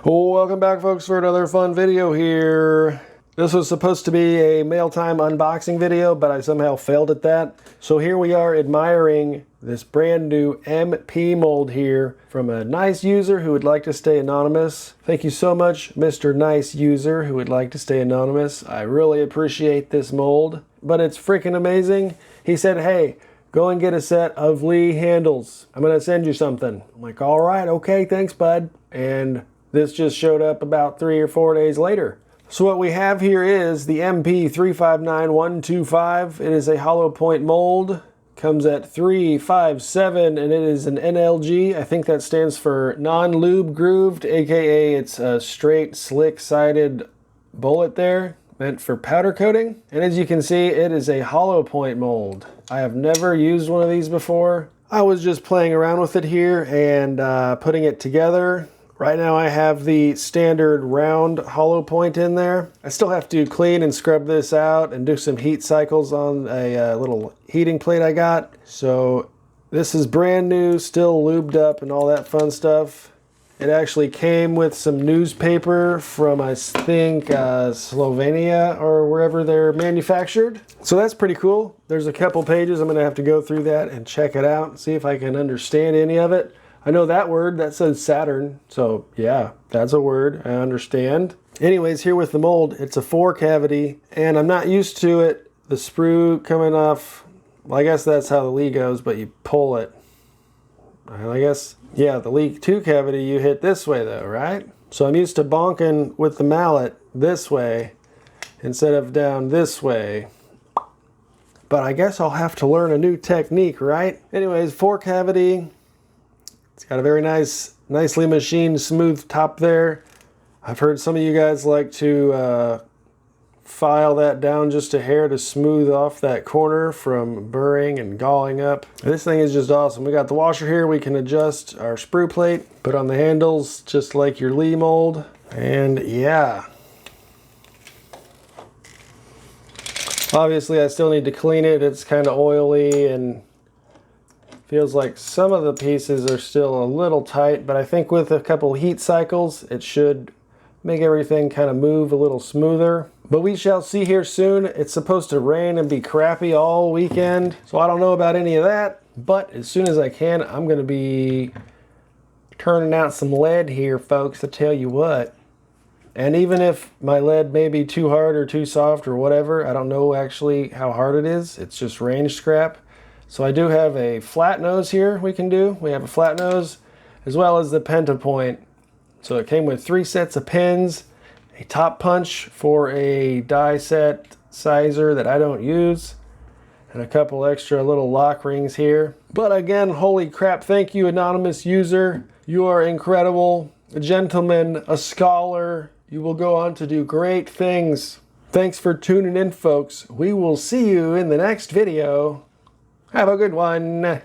Welcome back, folks, for another fun video here. This was supposed to be a mail time unboxing video, but I somehow failed at that. So here we are admiring this brand new MP mold here from a nice user who would like to stay anonymous. Thank you so much, Mr. Nice User who would like to stay anonymous. I really appreciate this mold, but it's freaking amazing. He said, hey, go and get a set of Lee handles. I'm gonna send you something. I'm like, all right, okay, thanks, bud. And this just showed up about 3 or 4 days later. So what we have here is the MP359125. It is a hollow point mold. Comes at 357 and it is an NLG. I think that stands for non-lube grooved, aka it's a straight slick-sided bullet there, meant for powder coating. And as you can see, it is a hollow point mold. I have never used one of these before. I was just playing around with it here and putting it together. Right now I have the standard round hollow point in there. I still have to clean and scrub this out and do some heat cycles on a little heating plate I got. So this is brand new, still lubed up and all that fun stuff. It actually came with some newspaper from, I think, Slovenia or wherever they're manufactured. So that's pretty cool. There's a couple pages. I'm gonna have to go through that and check it out, see if I can understand any of it. I know that word, that says Saturn, so yeah, that's a word, I understand. Anyways, here with the mold, it's a 4-cavity, and I'm not used to it, the sprue coming off, well, I guess that's how the Lee goes, but you pull it. I guess, yeah, the Lee 2-cavity, you hit this way though, right? So I'm used to bonking with the mallet this way, instead of down this way. But I guess I'll have to learn a new technique, right? Anyways, 4-cavity. It's got a very nicely machined smooth top there. I've heard some of you guys like to file that down just a hair to smooth off that corner from burring and galling up. This thing is just awesome. We got the washer here. We can adjust our sprue plate, put on the handles just like your Lee mold. And yeah. Obviously I still need to clean it. It's kind of oily and feels like some of the pieces are still a little tight, but I think with a couple heat cycles, it should make everything kind of move a little smoother. But we shall see here soon. It's supposed to rain and be crappy all weekend, so I don't know about any of that. But as soon as I can, I'm going to be turning out some lead here, folks, to tell you what. And even if my lead may be too hard or too soft or whatever, I don't know actually how hard it is. It's just range scrap. So I do have a flat nose here we can do. We have a flat nose as well as the Pentapoint. So it came with 3 sets of pins, a top punch for a die set sizer that I don't use, and a couple extra little lock rings here. But again, holy crap, thank you, anonymous user. You are incredible, a gentleman, a scholar. You will go on to do great things. Thanks for tuning in, folks. We will see you in the next video. Have a good one.